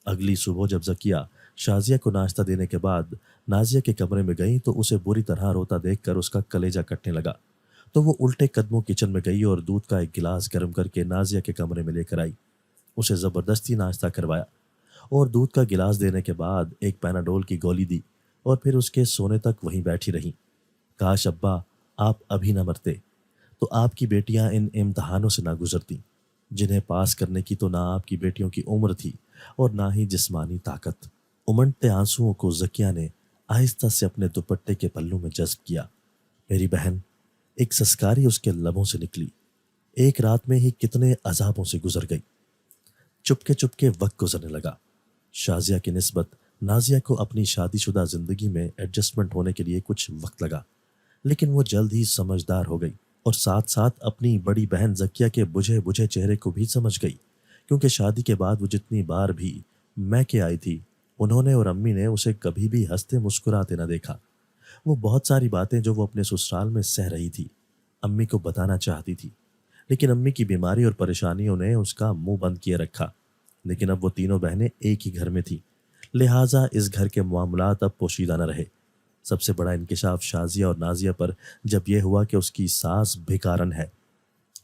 اگلی صبح جب زکیہ شازیہ کو ناشتہ دینے کے بعد نازیہ کے کمرے میں گئی تو اسے بری طرح روتا دیکھ کر اس کا کلیجہ کٹنے لگا تو وہ الٹے قدموں کچن میں گئی اور دودھ کا ایک گلاس گرم کر کے نازیہ کے کمرے میں لے کر آئی۔ اسے زبردستی ناشتہ کروایا اور دودھ کا گلاس دینے کے بعد ایک پیناڈول کی گولی دی اور پھر اس کے سونے تک وہیں بیٹھی رہیں۔ کاش ابا آپ ابھی نہ مرتے تو آپ کی بیٹیاں ان امتحانوں سے نہ گزرتی جنہیں پاس کرنے کی تو نہ آپ کی بیٹیوں کی عمر تھی اور نہ ہی جسمانی طاقت۔ امنڈتے آنسوؤں کو زکیہ نے آہستہ سے اپنے دوپٹے کے پلوں میں جذب کیا۔ میری بہن، ایک سسکاری اس کے لبوں سے نکلی، ایک رات میں ہی کتنے عذابوں سے گزر گئی۔ چپکے وقت گزرنے لگا۔ شازیہ کی نسبت نازیہ کو اپنی شادی شدہ زندگی میں ایڈجسٹمنٹ ہونے کے لیے کچھ وقت لگا، لیکن وہ جلد ہی سمجھدار ہو گئی اور ساتھ ساتھ اپنی بڑی بہن زکیہ کے بجھے بجھے چہرے کو بھی سمجھ گئی، کیونکہ شادی کے بعد وہ جتنی بار بھی میکے آئی تھی انہوں نے اور امی نے اسے کبھی بھی ہنستے مسکراتے نہ دیکھا۔ وہ بہت ساری باتیں جو وہ اپنے سسرال میں سہ رہی تھی امی کو بتانا چاہتی تھی، لیکن امی کی بیماری اور پریشانیوں نے اس کا منہ بند کیے رکھا۔ لیکن اب وہ تینوں بہنیں ایک ہی گھر میں تھیں، لہٰذا اس گھر کے معاملات اب پوشیدہ نہ رہے۔ سب سے بڑا انکشاف شازیہ اور نازیہ پر جب یہ ہوا کہ اس کی ساس بھکارن ہے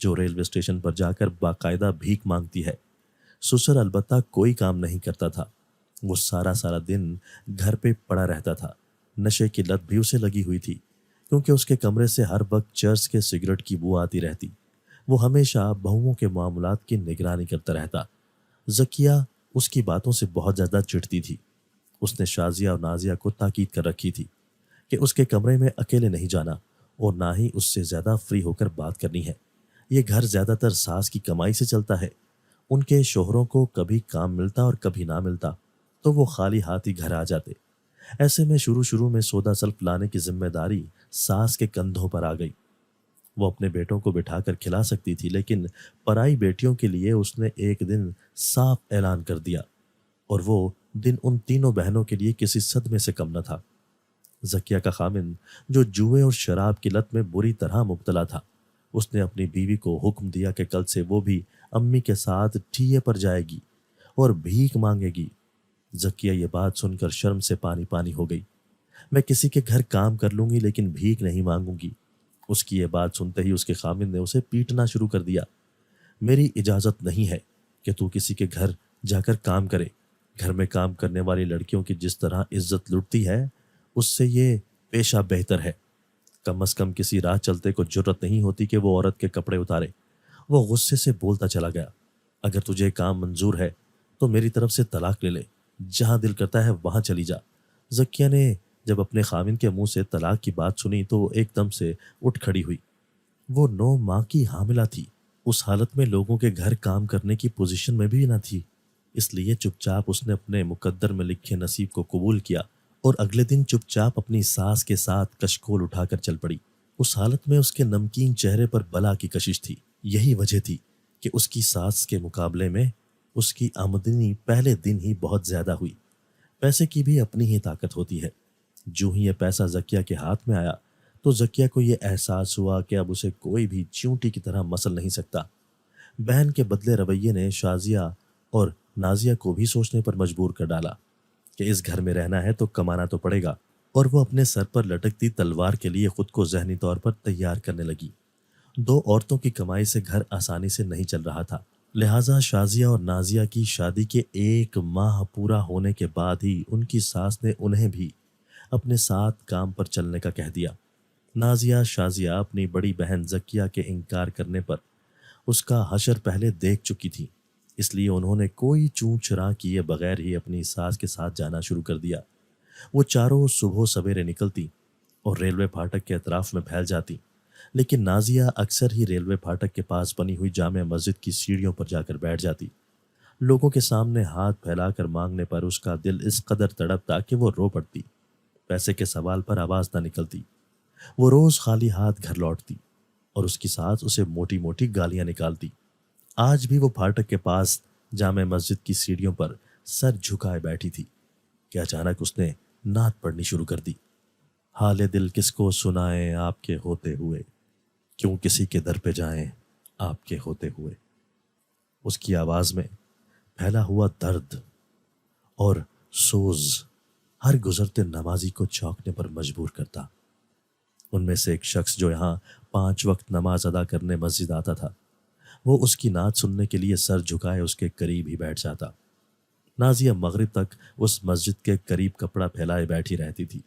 جو ریلوے اسٹیشن پر جا کر باقاعدہ بھیک مانگتی ہے۔ سسر البتہ کوئی کام نہیں کرتا تھا، وہ سارا دن گھر پہ پڑا رہتا تھا۔ نشے کی لت بھی اسے لگی ہوئی تھی کیونکہ اس کے کمرے سے ہر وقت چرس کے سگریٹ کی بو آتی رہتی۔ وہ ہمیشہ بہوؤں کے معاملات کی نگرانی کرتا رہتا۔ زکیہ اس کی باتوں سے بہت زیادہ چڑھتی تھی۔ اس نے شازیہ اور نازیہ کو تاکید کر رکھی تھی کہ اس کے کمرے میں اکیلے نہیں جانا اور نہ ہی اس سے زیادہ فری ہو کر بات کرنی ہے۔ یہ گھر زیادہ تر ساس کی کمائی سے چلتا ہے، ان کے شوہروں کو کبھی کام ملتا اور کبھی نہ ملتا تو وہ خالی ہاتھ ہی گھر آ جاتے۔ ایسے میں شروع میں سودا سلف لانے کی ذمہ داری ساس کے کندھوں پر آ گئی۔ وہ اپنے بیٹوں کو بٹھا کر کھلا سکتی تھی، لیکن پرائی بیٹیوں کے لیے اس نے ایک دن صاف اعلان کر دیا، اور وہ دن ان تینوں بہنوں کے لیے کسی صدمے سے کم نہ تھا۔ زکیہ کا خامند، جو جوئے اور شراب کی لت میں بری طرح مبتلا تھا، اس نے اپنی بیوی کو حکم دیا کہ کل سے وہ بھی امی کے ساتھ ٹھیے پر جائے گی اور بھیک مانگے گی۔ زکیہ یہ بات سن کر شرم سے پانی پانی ہو گئی۔ میں کسی کے گھر کام کر لوں گی لیکن بھیک نہیں مانگوں گی۔ اس کی یہ بات سنتے ہی اس کے خامند نے اسے پیٹنا شروع کر دیا۔ میری اجازت نہیں ہے کہ تو کسی کے گھر جا کر کام کرے۔ گھر میں کام کرنے والی لڑکیوں کی جس طرح عزت لٹتی ہے، اس سے یہ پیشہ بہتر ہے۔ کم از کم کسی راہ چلتے کو جرت نہیں ہوتی کہ وہ عورت کے کپڑے اتارے۔ وہ غصے سے بولتا چلا گیا، اگر تجھے کام منظور ہے تو میری طرف سے طلاق لے لے، جہاں دل کرتا ہے وہاں چلی جا۔ زکیہ نے جب اپنے خاوند کے منہ سے طلاق کی بات سنی تو وہ ایک دم سے اٹھ کھڑی ہوئی۔ وہ 9 ماہ کی حاملہ تھی، اس حالت میں لوگوں کے گھر کام کرنے کی پوزیشن میں بھی نہ تھی، اس لیے چپ چاپ اس نے اپنے مقدر میں لکھے نصیب کو قبول کیا اور اگلے دن چپ چاپ اپنی ساس کے ساتھ کشکول اٹھا کر چل پڑی۔ اس حالت میں اس کے نمکین چہرے پر بلا کی کشش تھی۔ یہی وجہ تھی کہ اس کی ساس کے مقابلے میں اس کی آمدنی پہلے دن ہی بہت زیادہ ہوئی۔ پیسے کی بھی اپنی ہی طاقت ہوتی ہے۔ جو ہی یہ پیسہ زکیہ کے ہاتھ میں آیا تو زکیہ کو یہ احساس ہوا کہ اب اسے کوئی بھی چیونٹی کی طرح مسل نہیں سکتا۔ بہن کے بدلے رویے نے شازیہ اور نازیہ کو بھی سوچنے پر مجبور کر ڈالا کہ اس گھر میں رہنا ہے تو کمانا تو پڑے گا، اور وہ اپنے سر پر لٹکتی تلوار کے لیے خود کو ذہنی طور پر تیار کرنے لگی۔ 2 عورتوں کی کمائی سے گھر آسانی سے نہیں چل رہا تھا، لہٰذا شازیہ اور نازیہ کی شادی کے 1 ماہ پورا ہونے کے بعد ہی ان کی ساس نے انہیں بھی اپنے ساتھ کام پر چلنے کا کہہ دیا۔ نازیہ شازیہ اپنی بڑی بہن زکیہ کے انکار کرنے پر اس کا حشر پہلے دیکھ چکی تھی، اس لیے انہوں نے کوئی چوں چرا کیے بغیر ہی اپنی ساس کے ساتھ جانا شروع کر دیا۔ وہ چاروں صبح سویرے نکلتی اور ریلوے پھاٹک کے اطراف میں پھیل جاتی، لیکن نازیہ اکثر ہی ریلوے پھاٹک کے پاس بنی ہوئی جامع مسجد کی سیڑھیوں پر جا کر بیٹھ جاتی۔ لوگوں کے سامنے ہاتھ پھیلا کر مانگنے پر اس کا دل اس قدر تڑپتا کہ وہ رو پڑتی۔ پیسے کے سوال پر آواز نہ نکلتی۔ وہ روز خالی ہاتھ گھر لوٹتی اور اس کی ساس اسے موٹی موٹی گالیاں نکالتی۔ آج بھی وہ پھاٹک کے پاس جامع مسجد کی سیڑھیوں پر سر جھکائے بیٹھی تھی کہ اچانک اس نے نعت پڑھنی شروع کر دی۔ حال دل کس کو سنائیں آپ کے ہوتے ہوئے، کیوں کسی کے در پہ جائیں آپ کے ہوتے ہوئے۔ اس کی آواز میں پھیلا ہوا درد اور سوز ہر گزرتے نمازی کو چونکنے پر مجبور کرتا۔ ان میں سے ایک شخص جو یہاں 5 وقت نماز ادا کرنے مسجد آتا تھا، وہ اس کی نعت سننے کے لیے سر جھکائے اس کے قریب ہی بیٹھ جاتا۔ نازیہ مغرب تک اس مسجد کے قریب کپڑا پھیلائے بیٹھی رہتی تھی،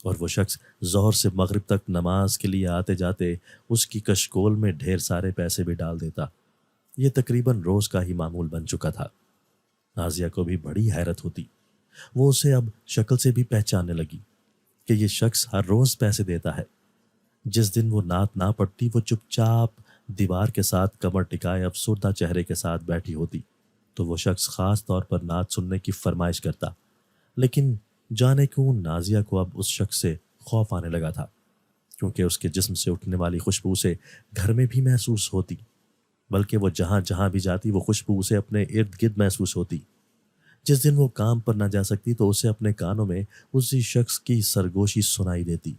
اور وہ شخص ظہر سے مغرب تک نماز کے لیے آتے جاتے اس کی کشکول میں ڈھیر سارے پیسے بھی ڈال دیتا۔ یہ تقریباً روز کا ہی معمول بن چکا تھا۔ نازیہ کو بھی بڑی حیرت ہوتی۔ وہ اسے اب شکل سے بھی پہچاننے لگی کہ یہ شخص ہر روز پیسے دیتا ہے۔ جس دن وہ نعت نہ پڑتی، وہ چپ چاپ دیوار کے ساتھ کمر ٹکائے افسردہ چہرے کے ساتھ بیٹھی ہوتی تو وہ شخص خاص طور پر نعت سننے کی فرمائش کرتا، لیکن جانے کیوں نازیہ کو اب اس شخص سے خوف آنے لگا تھا، کیونکہ اس کے جسم سے اٹھنے والی خوشبو سے گھر میں بھی محسوس ہوتی، بلکہ وہ جہاں جہاں بھی جاتی وہ خوشبو اسے اپنے ارد گرد محسوس ہوتی۔ جس دن وہ کام پر نہ جا سکتی تو اسے اپنے کانوں میں اسی شخص کی سرگوشی سنائی دیتی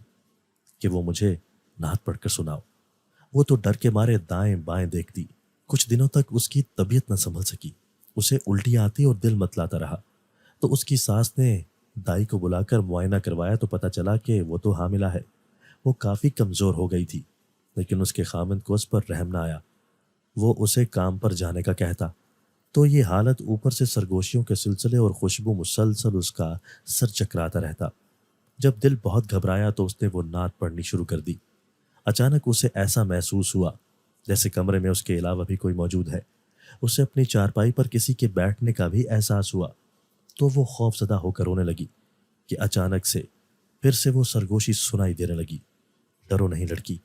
کہ وہ مجھے نعت پڑھ کر سناؤ۔ وہ تو ڈر کے مارے دائیں بائیں دیکھتی۔ کچھ دنوں تک اس کی طبیعت نہ سنبھل سکی، اسے الٹی آتی اور دل متلاتا رہا۔ تو اس کی ساس نے دائی کو بلا کر معائنہ کروایا تو پتہ چلا کہ وہ تو حاملہ ہے۔ وہ کافی کمزور ہو گئی تھی، لیکن اس کے خامند کو اس پر رحم نہ آیا۔ وہ اسے کام پر جانے کا کہتا تو یہ حالت اوپر سے سرگوشیوں کے سلسلے اور خوشبو مسلسل اس کا سر چکراتا رہتا۔ جب دل بہت گھبرایا تو اس نے وہ نعت پڑھنی شروع کر دی۔ اچانک اسے ایسا محسوس ہوا جیسے کمرے میں اس کے علاوہ بھی کوئی موجود ہے۔ اسے اپنی چارپائی پر کسی کے بیٹھنے کا بھی احساس ہوا تو وہ خوف زدہ ہو کر رونے لگی کہ اچانک سے پھر سے وہ سرگوشی سنائی دینے لگی۔ ڈرو نہیں لڑکی،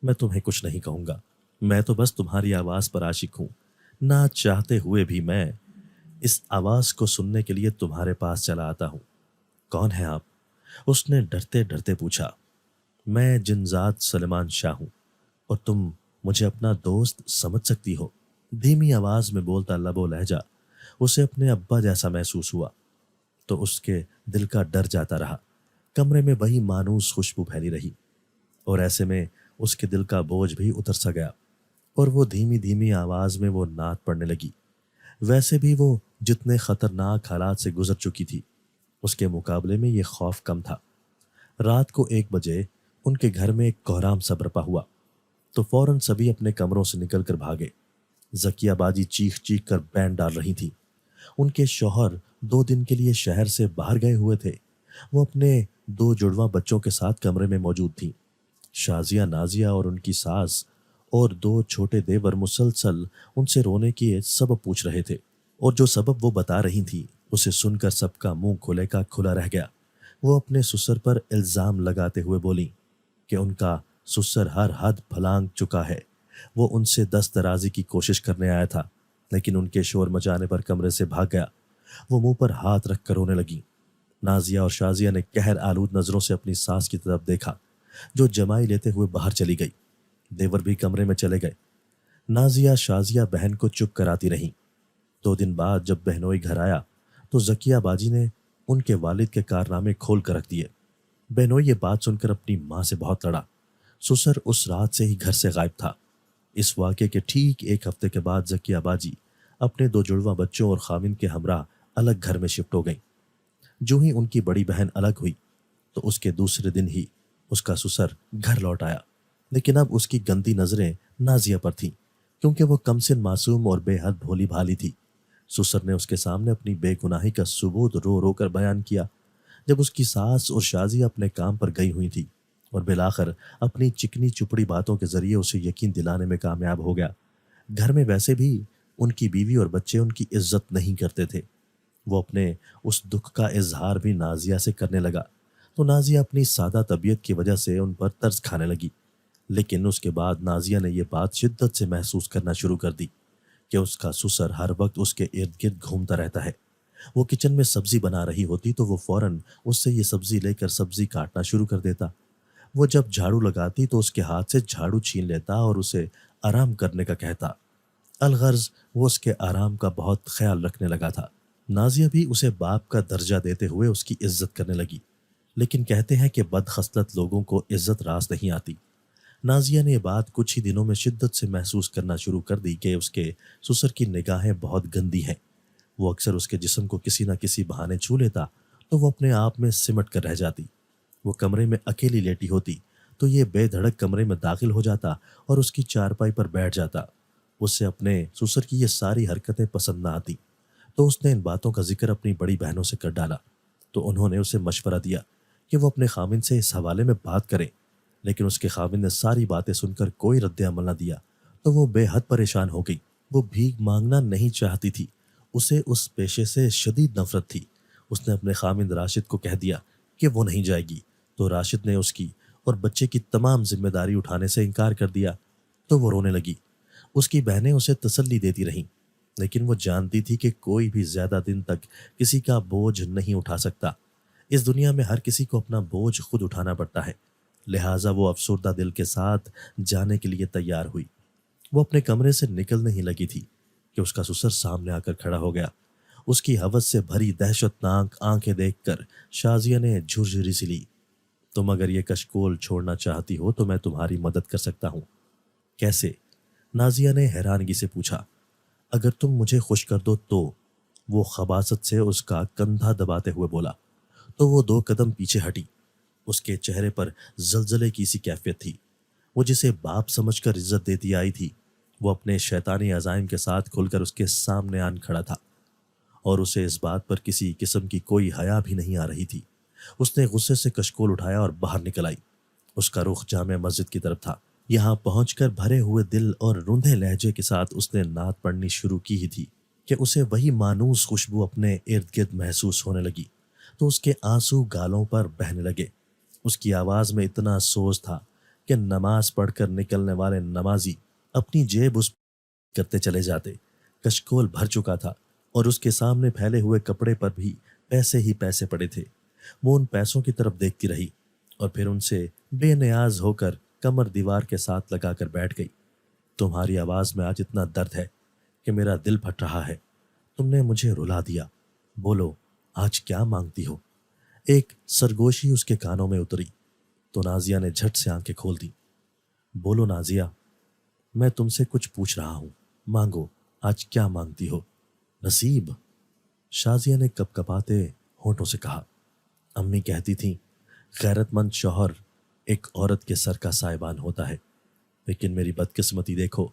میں تمہیں کچھ نہیں کہوں گا، میں تو بس تمہاری آواز پر عاشق ہوں، نہ چاہتے ہوئے بھی میں اس آواز کو سننے کے لیے تمہارے پاس چلا آتا ہوں۔ کون ہے آپ؟ اس نے ڈرتے ڈرتے پوچھا۔ میں جنزاد سلیمان شاہ ہوں اور تم مجھے اپنا دوست سمجھ سکتی ہو۔ دھیمی آواز میں بولتا لب و لہجہ اسے اپنے ابا جیسا محسوس ہوا تو اس کے دل کا ڈر جاتا رہا۔ کمرے میں وہی مانوس خوشبو پھیلی رہی اور ایسے میں اس کے دل کا بوجھ بھی اتر سا گیا اور وہ دھیمی دھیمی آواز میں وہ نعت پڑھنے لگی۔ ویسے بھی وہ جتنے خطرناک حالات سے گزر چکی تھی اس کے مقابلے میں یہ خوف کم تھا۔ رات کو 1 بجے ان کے گھر میں ایک کوہرام سا برپا ہوا تو فوراً سبھی اپنے کمروں سے نکل کر بھاگے۔ ذکیہ باجی چیخ چیخ کر بین ڈال رہی تھی۔ ان کے شوہر 2 دن کے لیے شہر سے باہر گئے ہوئے تھے۔ وہ اپنے 2 جڑواں بچوں کے ساتھ کمرے میں موجود تھیں۔ شازیہ نازیہ اور ان کی ساس اور 2 چھوٹے دیور مسلسل ان سے رونے کے سبب پوچھ رہے تھے اور جو سبب وہ بتا رہی تھی اسے سن کر سب کا منہ کھلے کا کھلا رہ گیا۔ وہ اپنے سسر پر الزام لگاتے ہوئے بولیں کہ ان کا سسر ہر حد پھلانگ چکا ہے۔ وہ ان سے دست درازی کی کوشش کرنے آیا تھا لیکن ان کے شور مچانے پر کمرے سے بھاگ گیا۔ وہ منہ پر ہاتھ رکھ کر رونے لگیں۔ نازیہ اور شازیہ نے قہر آلود نظروں سے اپنی ساس کی طرف دیکھا جو جمائی لیتے ہوئے باہر چلی گئی۔ دیور بھی کمرے میں چلے گئے۔ نازیہ شازیہ بہن کو چپ کراتی رہیں۔ 2 دن بعد جب بہنوئی گھر آیا تو ذکیہ باجی نے ان کے والد کے کارنامے کھول کر رکھ دیے۔ بہنوئی یہ بات سن کر اپنی ماں سے بہت لڑا۔ سسر اس رات سے ہی گھر سے غائب تھا۔ اس واقعے کے ٹھیک 1 ہفتے کے بعد ذکیہ باجی اپنے 2 جڑواں بچوں اور خاوند کے ہمراہ الگ گھر میں شفٹ ہو گئیں۔ جو ہی ان کی بڑی بہن الگ ہوئی تو اس کے دوسرے دن ہی اس کا سسر گھر لوٹ آیا، لیکن اب اس کی گندی نظریں نازیہ پر تھیں کیونکہ وہ کم سن معصوم اور بے حد بھولی بھالی تھی۔ سسر نے اس کے سامنے اپنی بے گناہی کا ثبوت رو رو کر بیان کیا۔ جب اس کی ساس اور شازیہ اپنے کام پر گئی ہوئی تھی اور بالآخر اپنی چکنی چپڑی باتوں کے ذریعے اسے یقین دلانے میں کامیاب ہو گیا۔ گھر میں ویسے بھی ان کی بیوی اور بچے ان کی عزت نہیں کرتے تھے۔ وہ اپنے اس دکھ کا اظہار بھی نازیہ سے کرنے لگا تو نازیہ اپنی سادہ طبیعت کی وجہ سے ان پر ترس کھانے لگی۔ لیکن اس کے بعد نازیہ نے یہ بات شدت سے محسوس کرنا شروع کر دی کہ اس کا سسر ہر وقت اس کے ارد گرد گھومتا رہتا ہے۔ وہ کچن میں سبزی بنا رہی ہوتی تو وہ فوراً اس سے یہ سبزی لے کر سبزی کاٹنا شروع کر دیتا۔ وہ جب جھاڑو لگاتی تو اس کے ہاتھ سے جھاڑو چھین لیتا اور اسے آرام کرنے کا کہتا۔ الغرض وہ اس کے آرام کا بہت خیال رکھنے لگا تھا۔ نازیہ بھی اسے باپ کا درجہ دیتے ہوئے اس کی عزت کرنے لگی، لیکن کہتے ہیں کہ بدخصلت لوگوں کو عزت راست نہیں آتی۔ نازیہ نے یہ بات کچھ ہی دنوں میں شدت سے محسوس کرنا شروع کر دی کہ اس کے سسر کی نگاہیں بہت گندی ہیں۔ وہ اکثر اس کے جسم کو کسی نہ کسی بہانے چھو لیتا تو وہ اپنے آپ میں سمٹ کر رہ جاتی۔ وہ کمرے میں اکیلی لیٹی ہوتی تو یہ بے دھڑک کمرے میں داخل ہو جاتا اور اس کی چارپائی پر بیٹھ جاتا۔ اسے اپنے سسر کی یہ ساری حرکتیں پسند نہ آتی تو اس نے ان باتوں کا ذکر اپنی بڑی بہنوں سے کر ڈالا تو انہوں نے اسے مشورہ دیا کہ وہ اپنے خاوند سے اس حوالے میں بات کرے، لیکن اس کے خاوند نے ساری باتیں سن کر کوئی رد عمل نہ دیا تو وہ بے حد پریشان ہو گئی۔ وہ بھیک مانگنا نہیں چاہتی تھی، اسے اس پیشے سے شدید نفرت تھی۔ اس نے اپنے خاوند راشد کو کہہ دیا کہ وہ نہیں جائے گی تو راشد نے اس کی اور بچے کی تمام ذمہ داری اٹھانے سے انکار کر دیا تو وہ رونے لگی۔ اس کی بہنیں اسے تسلی دیتی رہیں لیکن وہ جانتی تھی کہ کوئی بھی زیادہ دن تک کسی کا بوجھ نہیں اٹھا سکتا۔ اس دنیا میں ہر کسی کو اپنا بوجھ خود اٹھانا پڑتا ہے، لہٰذا وہ افسردہ دل کے ساتھ جانے کے لیے تیار ہوئی۔ وہ اپنے کمرے سے نکلنے ہی لگی تھی کہ اس کا سسر سامنے آ کر کھڑا ہو گیا۔ اس کی ہوس سے بھری دہشت ناک آنکھیں دیکھ کر شازیہ نے جھرجھری سی لی۔ تم اگر یہ کشکول چھوڑنا چاہتی ہو تو میں تمہاری مدد کر سکتا ہوں۔ کیسے؟ نازیہ نے حیرانگی سے پوچھا۔ اگر تم مجھے خوش کر دو تو، وہ خباثت سے اس کا کندھا دباتے ہوئے بولا تو وہ 2 قدم پیچھے ہٹی۔ اس کے چہرے پر زلزلے کی سی کیفیت تھی۔ وہ جسے باپ سمجھ کر عزت دیتی آئی تھی وہ اپنے شیطانی عزائم کے ساتھ کھل کر اس کے سامنے آن کھڑا تھا اور اسے اس بات پر کسی قسم کی کوئی حیا بھی نہیں آ رہی تھی۔ اس نے غصے سے کشکول اٹھایا اور باہر نکل آئی۔ اس کا رخ جامع مسجد کی طرف تھا۔ یہاں پہنچ کر بھرے ہوئے دل اور روندھے لہجے کے ساتھ اس نے نعت پڑھنی شروع کی ہی تھی کہ اسے وہی مانوس خوشبو اپنے ارد گرد محسوس ہونے لگی تو اس کے آنسو گالوں پر بہنے لگے۔ اس کی آواز میں اتنا سوز تھا کہ نماز پڑھ کر نکلنے والے نمازی اپنی جیب اس کرتے چلے جاتے۔ کشکول بھر چکا تھا اور اس کے سامنے پھیلے ہوئے کپڑے پر بھی پیسے ہی پیسے پڑے تھے۔ وہ ان پیسوں کی طرف دیکھتی رہی اور پھر ان سے بے نیاز ہو کر کمر دیوار کے ساتھ لگا کر بیٹھ گئی۔ تمہاری آواز میں آج اتنا درد ہے کہ میرا دل پھٹ رہا ہے۔ تم نے مجھے رلا دیا۔ بولو آج کیا مانگتی ہو؟ ایک سرگوشی اس کے کانوں میں اتری تو نازیہ نے جھٹ سے آنکھیں کھول دی۔ بولو نازیہ، میں تم سے کچھ پوچھ رہا ہوں، مانگو، آج کیا مانگتی ہو؟ نصیب، شازیہ نے کپ کپاتے ہونٹوں سے کہا۔ امی کہتی تھیں غیرت مند شوہر ایک عورت کے سر کا سائبان ہوتا ہے، لیکن میری بدقسمتی دیکھو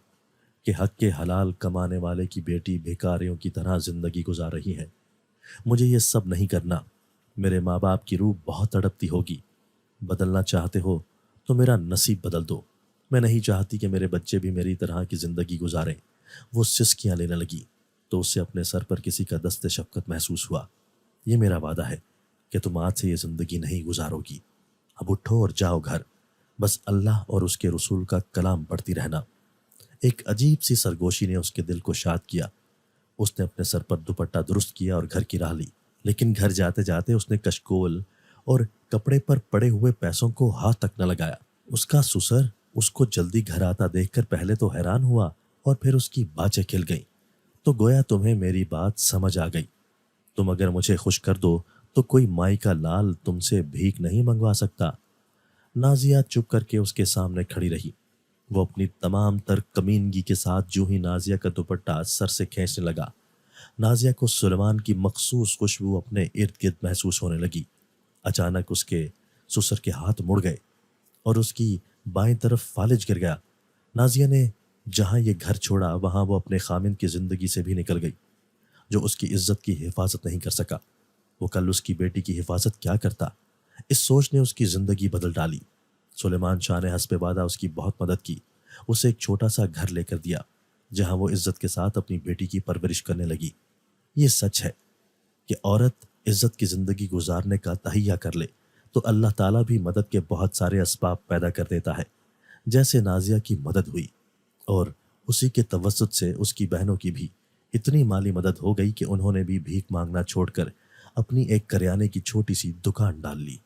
کہ حق کے حلال کمانے والے کی بیٹی بھیکاریوں کی طرح زندگی گزار رہی ہے۔ مجھے یہ سب نہیں کرنا۔ میرے ماں باپ کی روح بہت تڑپتی ہوگی۔ بدلنا چاہتے ہو تو میرا نصیب بدل دو۔ میں نہیں چاہتی کہ میرے بچے بھی میری طرح کی زندگی گزاریں۔ وہ سسکیاں لینے لگی تو اسے اپنے سر پر کسی کا دست شفقت محسوس ہوا۔ یہ میرا وعدہ ہے کہ تم آج سے یہ زندگی نہیں گزارو گی۔ اب اٹھو اور جاؤ گھر، بس اللہ اور اس کے رسول کا کلام پڑھتی رہنا۔ ایک عجیب سی سرگوشی نے اس کے دل کو شاد کیا۔ اس نے اپنے سر پر دوپٹہ درست کیا اور گھر کی راہ لی، لیکن گھر جاتے جاتے اس نے کشکول اور کپڑے پر پڑے ہوئے پیسوں کو ہاتھ تک نہ لگایا۔ اس کا سسر اس کو جلدی گھر آتا دیکھ کر پہلے تو حیران ہوا اور پھر اس کی باچیں کھل گئیں۔ تو گویا تمہیں میری بات سمجھ آ گئی۔ تم اگر مجھے خوش کر دو تو کوئی مائی کا لال تم سے بھیک نہیں منگوا سکتا۔ نازیہ چپ کر کے اس کے سامنے کھڑی رہی۔ وہ اپنی تمام تر کمینگی کے ساتھ جو ہی نازیہ کا دوپٹہ سر سے کھینچنے لگا، نازیہ کو سلیمان کی مخصوص خوشبو اپنے ارد گرد محسوس ہونے لگی۔ اچانک اس کے سسر کے ہاتھ مڑ گئے اور اس کی بائیں طرف فالج گر گیا۔ نازیہ نے جہاں یہ گھر چھوڑا وہاں وہ اپنے خامند کی زندگی سے بھی نکل گئی، جو اس کی عزت کی حفاظت نہیں کر سکا۔ وہ کل اس کی بیٹی کی حفاظت کیا کرتا؟ اس سوچ نے اس کی زندگی بدل ڈالی۔ سلیمان شاہ نے حسب وعدہ اس کی بہت مدد کی۔ اسے ایک چھوٹا سا گھر لے کر دیا جہاں وہ عزت کے ساتھ اپنی بیٹی کی پرورش کرنے لگی۔ یہ سچ ہے کہ عورت عزت کی زندگی گزارنے کا تہیہ کر لے تو اللہ تعالیٰ بھی مدد کے بہت سارے اسباب پیدا کر دیتا ہے، جیسے نازیہ کی مدد ہوئی، اور اسی کے توسط سے اس کی بہنوں کی بھی اتنی مالی مدد ہو گئی کہ انہوں نے بھی بھیک مانگنا چھوڑ کر اپنی ایک کریانے کی چھوٹی سی دکان ڈال لی۔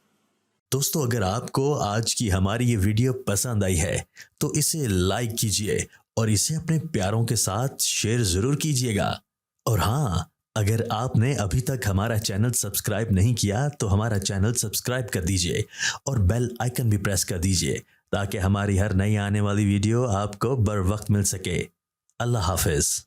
دوستو، اگر آپ کو آج کی ہماری یہ ویڈیو پسند آئی ہے تو اسے لائک کیجئے اور اسے اپنے پیاروں کے ساتھ شیئر ضرور کیجئے گا۔ اور ہاں، اگر آپ نے ابھی تک ہمارا چینل سبسکرائب نہیں کیا تو ہمارا چینل سبسکرائب کر دیجئے اور بیل آئیکن بھی پریس کر دیجئے تاکہ ہماری ہر نئی آنے والی ویڈیو آپ کو بر وقت مل سکے۔ اللہ حافظ۔